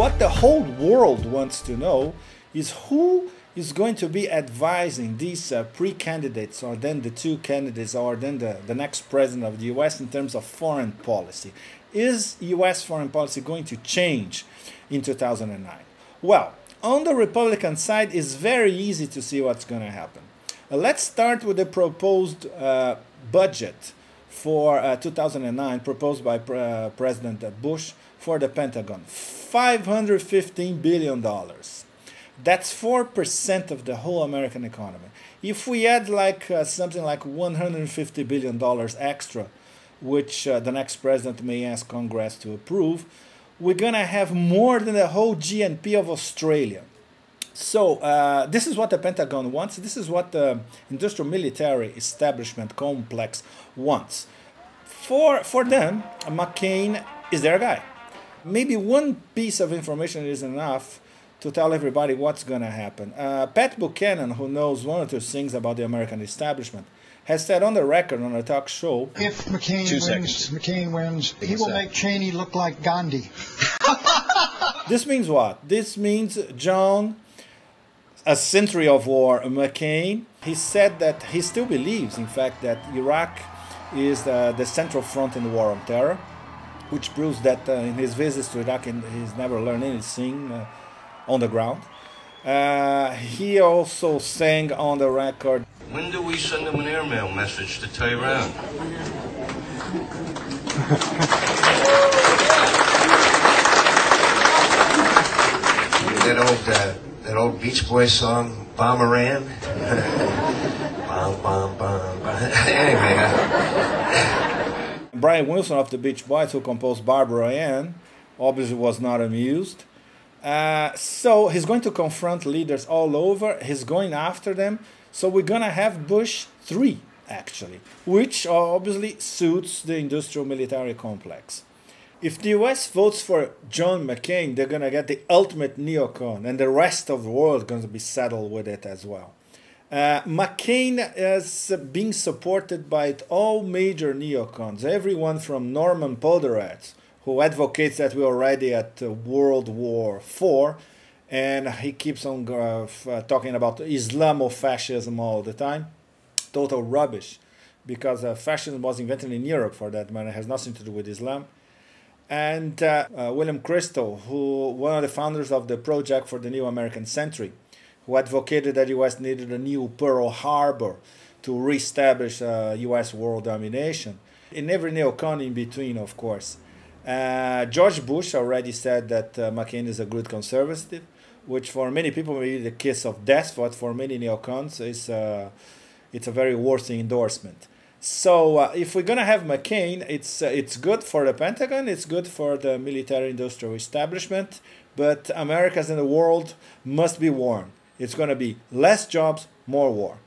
what the whole world wants to know is who is going to be advising these pre-candidates, or then the two candidates, or then the next president of the US in terms of foreign policy. Is US foreign policy going to change in 2009? Well, on the Republican side, it's very easy to see what's going to happen. Let's start with the proposed budget for 2009, proposed by President Bush for the Pentagon. $515 billion. That's 4% of the whole American economy. If we add like something like $150 billion extra, which the next president may ask Congress to approve, we're going to have more than the whole GNP of Australia. So this is what the Pentagon wants. This is what the industrial military establishment complex wants. For them, McCain is their guy. Maybe one piece of information is enough to tell everybody what's going to happen. Pat Buchanan, who knows one or two things about the American establishment, has said on the record on a talk show, if McCain wins, he will make Cheney look like Gandhi. This means what? This means John, a century of war, McCain. He said that he still believes, in fact, that Iraq is the central front in the war on terror, which proves that in his visits to Iraq he's never learned anything on the ground. He also sang on the record, when do we send them an airmail message to Tehran? That old Beach Boys song, Bomb Iran? Bomb, bomb, bomb, bomb. Anyway. Brian Wilson of the Beach Boys, who composed Barbara Ann, obviously was not amused. So he's going to confront leaders all over. He's going after them. So we're going to have Bush 3, actually, which obviously suits the industrial military complex. If the US votes for John McCain, they're going to get the ultimate neocon, and the rest of the world is going to be saddled with it as well. McCain is being supported by all major neocons, everyone from Norman Podhoretz, who advocates that we're already at World War IV, and he keeps on talking about Islamofascism all the time. Total rubbish, because fascism was invented in Europe for that matter. It has nothing to do with Islam. And William Crystal, one of the founders of the Project for the New American Century, who advocated that the US needed a new Pearl Harbor to reestablish US world domination. In every neocon in between, of course. George Bush already said that McCain is a good conservative, which for many people may be the kiss of death, but for many neocons it's a very worthy endorsement. So if we're going to have McCain, it's good for the Pentagon, it's good for the military-industrial establishment, but Americans and the world must be warned. It's going to be less jobs, more war.